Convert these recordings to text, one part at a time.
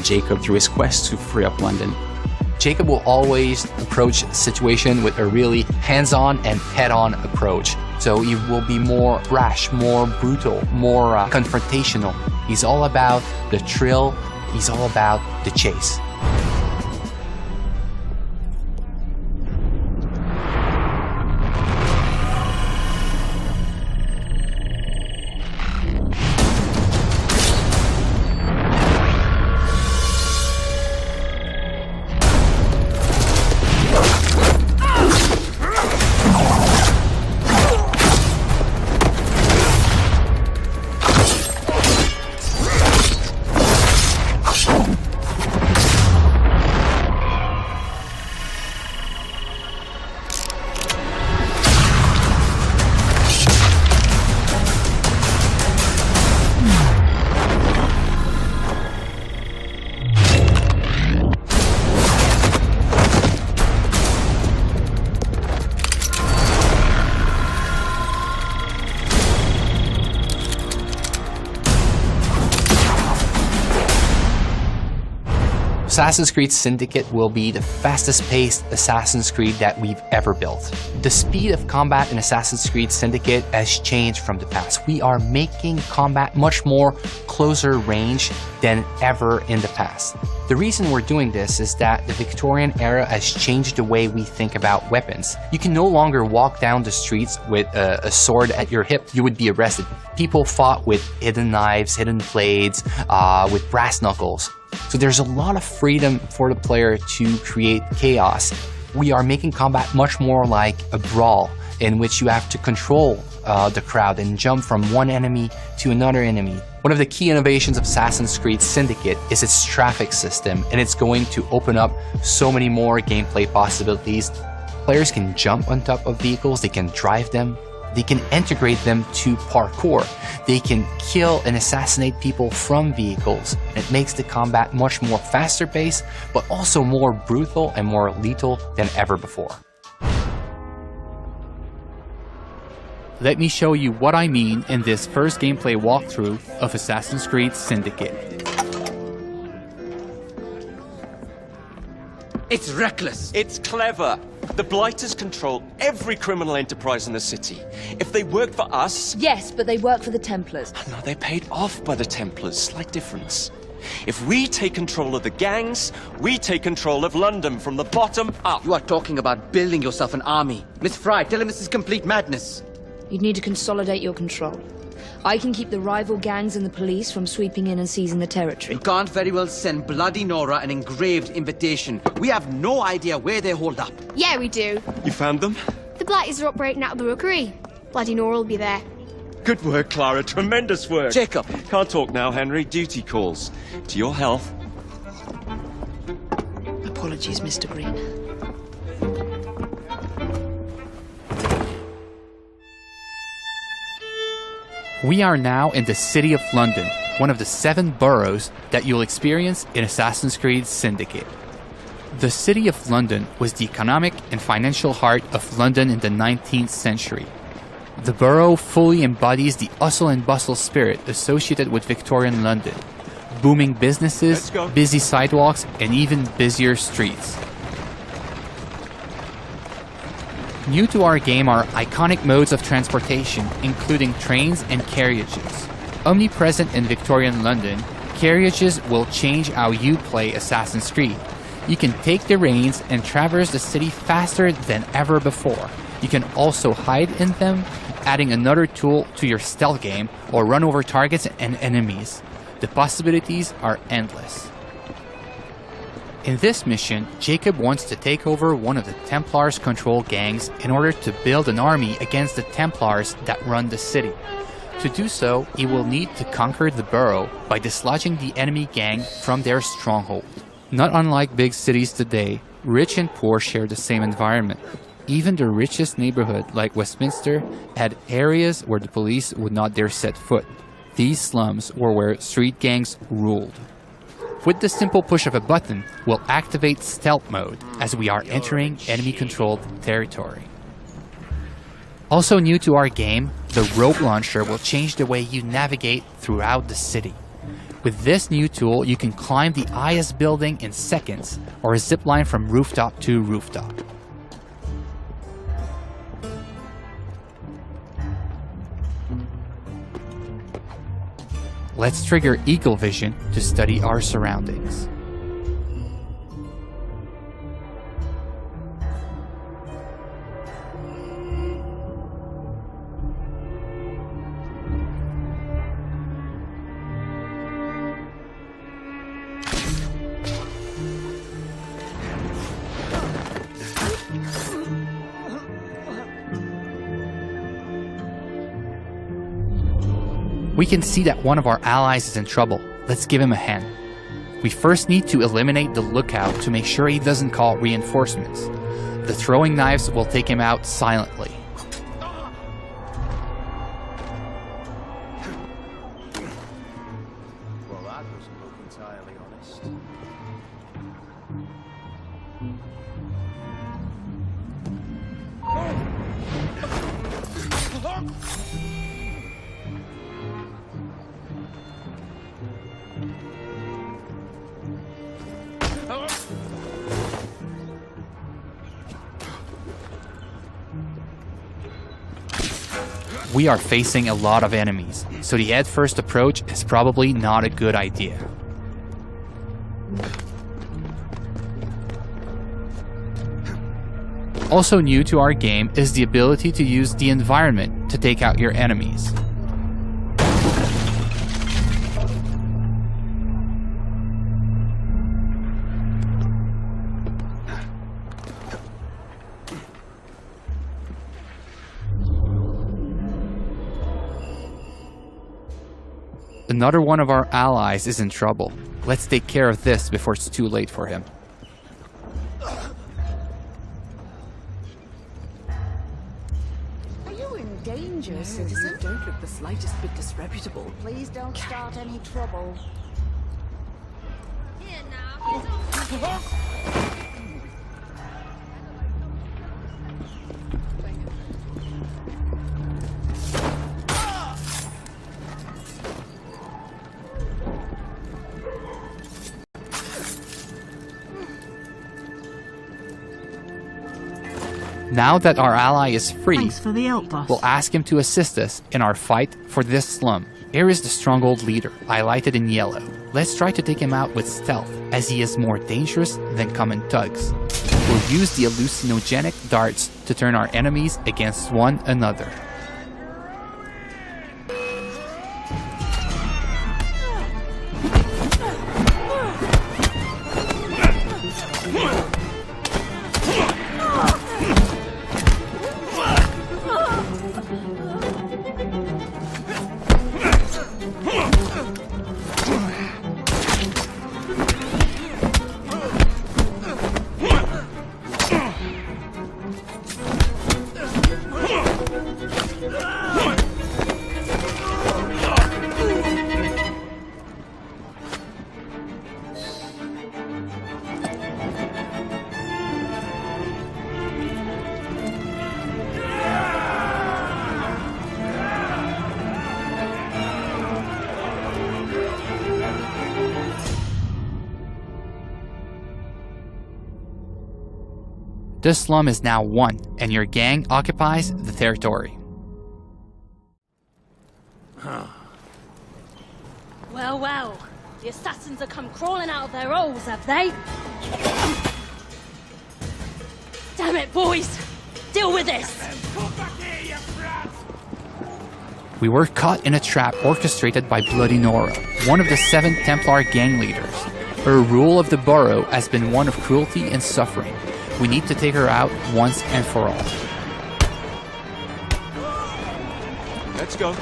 Jacob through his quest to free up London. Jacob will always approach the situation with a really hands-on and head-on approach. So he will be more brash, more brutal, more confrontational. He's all about the thrill. He's all about the chase. Assassin's Creed Syndicate will be the fastest-paced Assassin's Creed that we've ever built. The speed of combat in Assassin's Creed Syndicate has changed from the past. We are making combat much more closer range than ever in the past. The reason we're doing this is that the Victorian era has changed the way we think about weapons. You can no longer walk down the streets with a sword at your hip. You would be arrested. People fought with hidden knives, hidden blades, with brass knuckles. So there's a lot of freedom for the player to create chaos. We are making combat much more like a brawl in which you have to control the crowd and jump from one enemy to another enemy. One of the key innovations of Assassin's Creed Syndicate is its traffic system, and it's going to open up so many more gameplay possibilities. Players can jump on top of vehicles, they can drive them, they can integrate them to parkour. They can kill and assassinate people from vehicles. It makes the combat much more faster paced, but also more brutal and more lethal than ever before. Let me show you what I mean in this first gameplay walkthrough of Assassin's Creed Syndicate. It's reckless. It's clever. The Blighters control every criminal enterprise in the city. If they work for us... Yes, but they work for the Templars. No, they're paid off by the Templars. Slight difference. If we take control of the gangs, we take control of London from the bottom up. You are talking about building yourself an army. Miss Fry, tell him this is complete madness. You'd need to consolidate your control. I can keep the rival gangs and the police from sweeping in and seizing the territory. You can't very well send Bloody Nora an engraved invitation. We have no idea where they're holed up. Yeah, we do. You found them? The Blighters are operating out of the rookery. Bloody Nora will be there. Good work, Clara. Tremendous work. Jacob. Can't talk now, Henry. Duty calls. To your health. Apologies, Mr. Green. We are now in the City of London, one of the 7 boroughs that you'll experience in Assassin's Creed Syndicate. The City of London was the economic and financial heart of London in the 19th century. The borough fully embodies the hustle and bustle spirit associated with Victorian London. Booming businesses, busy sidewalks, and even busier streets. New to our game are iconic modes of transportation, including trains and carriages. Omnipresent in Victorian London, carriages will change how you play Assassin's Creed. You can take the reins and traverse the city faster than ever before. You can also hide in them, adding another tool to your stealth game, or run over targets and enemies. The possibilities are endless. In this mission, Jacob wants to take over one of the Templars' control gangs in order to build an army against the Templars that run the city. To do so, he will need to conquer the borough by dislodging the enemy gang from their stronghold. Not unlike big cities today, rich and poor share the same environment. Even the richest neighborhood, like Westminster, had areas where the police would not dare set foot. These slums were where street gangs ruled. With the simple push of a button, we'll activate stealth mode as we are entering enemy-controlled territory. Also new to our game, the rope launcher will change the way you navigate throughout the city. With this new tool, you can climb the highest building in seconds, or zip line from rooftop to rooftop. Let's trigger Eagle Vision to study our surroundings. We can see that one of our allies is in trouble. Let's give him a hand. We first need to eliminate the lookout to make sure he doesn't call reinforcements. The throwing knives will take him out silently. Well, that doesn't look entirely honest. We are facing a lot of enemies, so the head-first approach is probably not a good idea. Also new to our game is the ability to use the environment to take out your enemies. Another one of our allies is in trouble. Let's take care of this before it's too late for him. Are you in danger, citizen? You don't look the slightest bit disreputable. Please don't start any trouble. Here now. Now that our ally is free, Thanks for the help, boss. we'll ask him to assist us in our fight for this slum. Here is the stronghold leader, highlighted in yellow. Let's try to take him out with stealth, as he is more dangerous than common thugs. We'll use the hallucinogenic darts to turn our enemies against one another. This slum is now won, and your gang occupies the territory. Well, well, the assassins have come crawling out of their holes, have they? Damn it, boys! Deal with this! We were caught in a trap orchestrated by Bloody Nora, one of the 7 Templar gang leaders. Her rule of the borough has been one of cruelty and suffering. We need to take her out once and for all. Let's go.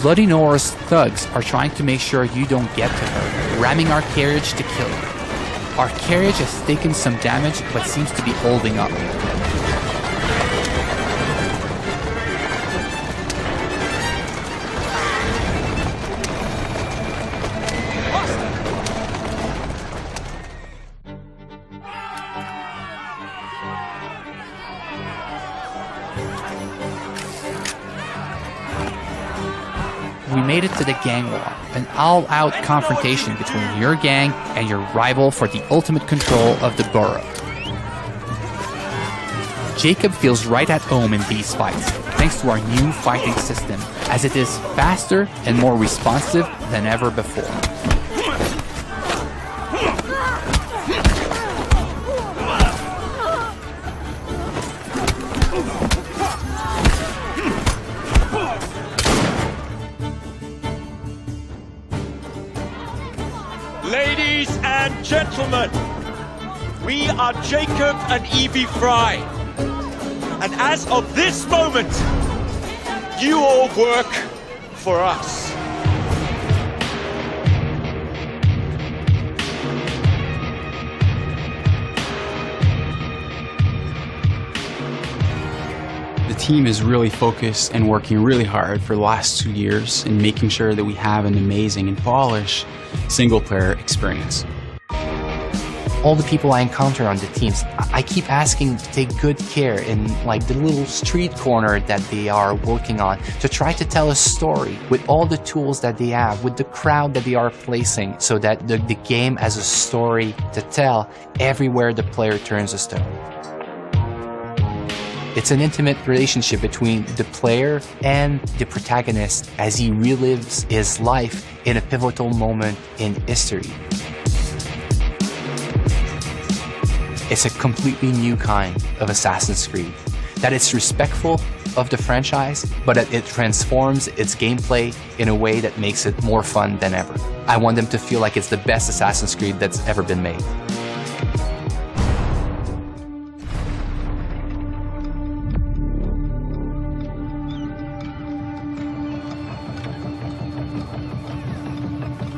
Bloody Nora's thugs are trying to make sure you don't get to her, ramming our carriage to kill her. Our carriage has taken some damage but seems to be holding up. we made it to the gang war, an all-out confrontation between your gang and your rival for the ultimate control of the borough. Jacob feels right at home in these fights, thanks to our new fighting system, as it is faster and more responsive than ever before. Ladies and gentlemen, we are Jacob and Evie Fry. And as of this moment, you all work for us. The team is really focused and working really hard for the last 2 years in making sure that we have an amazing and polished single-player experience. All the people I encounter on the teams, I keep asking to take good care in like the little street corner that they are working on, to try to tell a story with all the tools that they have, with the crowd that they are placing, so that the game has a story to tell everywhere the player turns a stone. It's an intimate relationship between the player and the protagonist as he relives his life in a pivotal moment in history. It's a completely new kind of Assassin's Creed, that it's respectful of the franchise, but it transforms its gameplay in a way that makes it more fun than ever. I want them to feel like it's the best Assassin's Creed that's ever been made.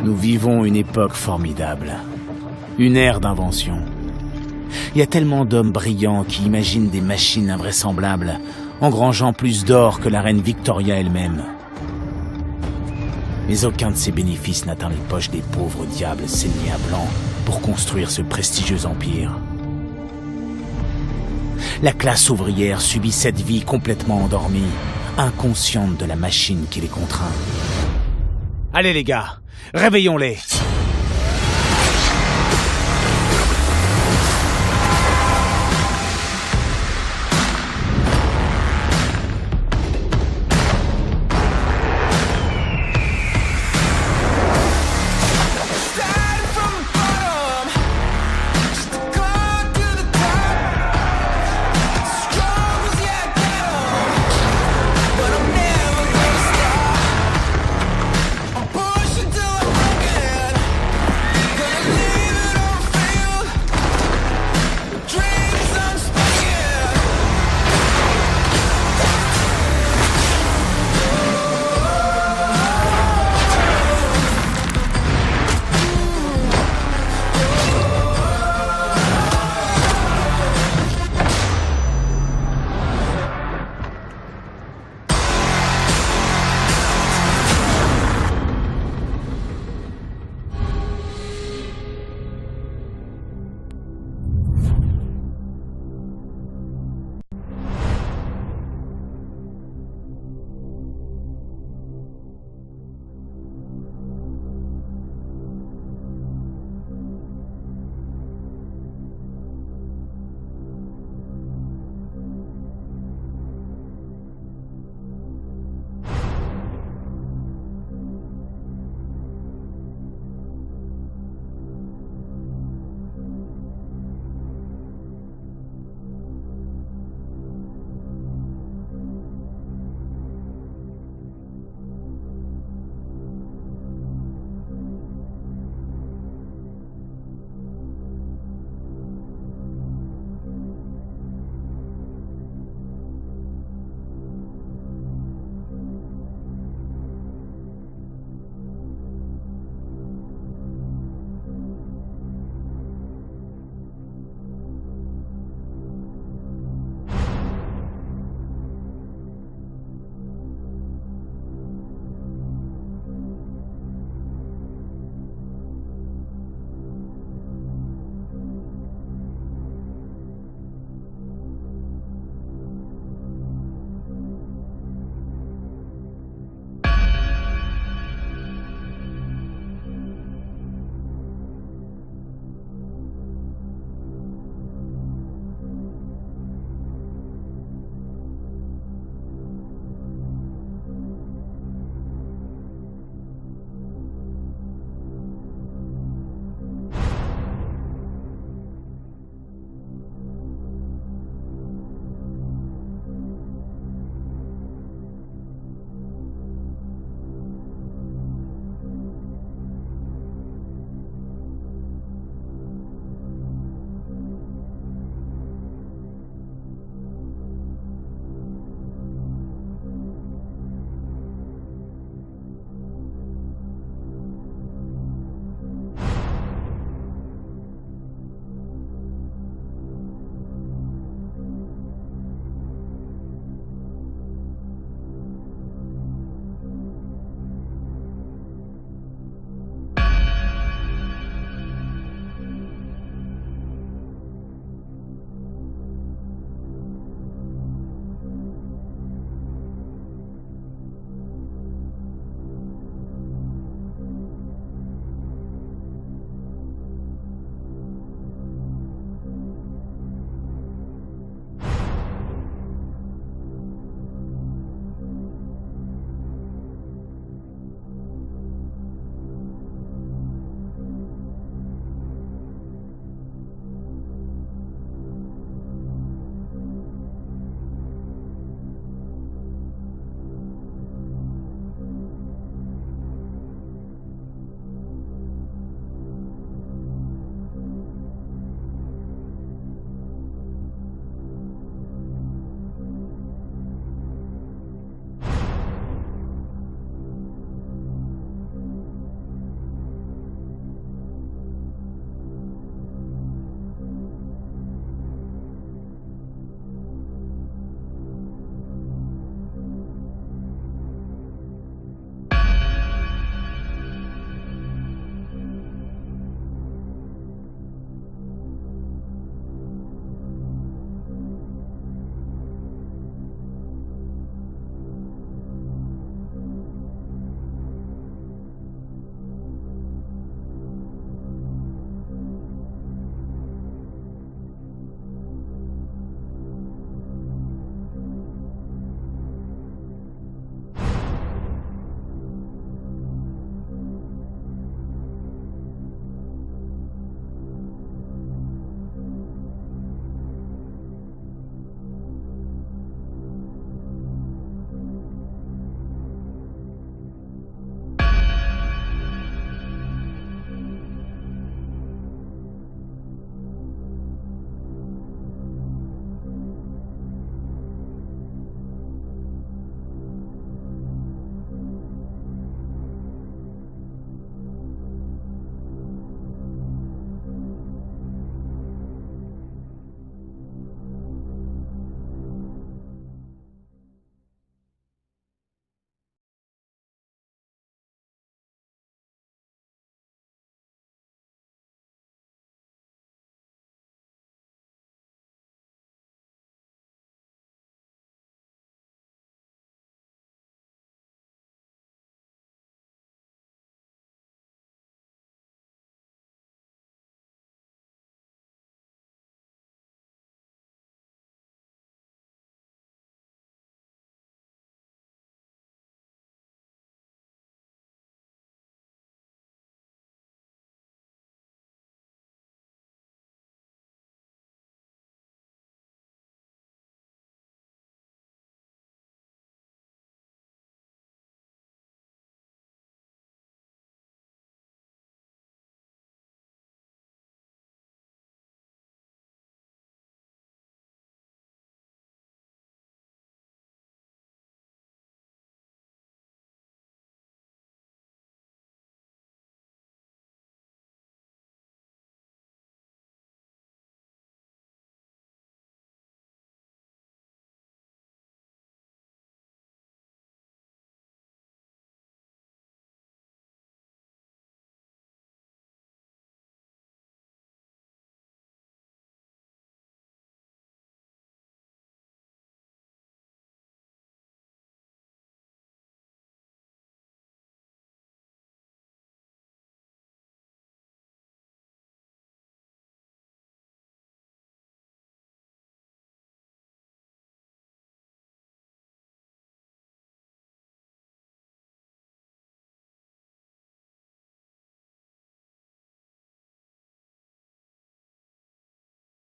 Nous vivons une époque formidable, une ère d'invention. Il y a tellement d'hommes brillants qui imaginent des machines invraisemblables, engrangeant plus d'or que la reine Victoria elle-même. Mais aucun de ces bénéfices n'atteint les poches des pauvres diables saignés à blanc pour construire ce prestigieux empire. La classe ouvrière subit cette vie complètement endormie, inconsciente de la machine qui les contraint. Allez les gars, réveillons-les!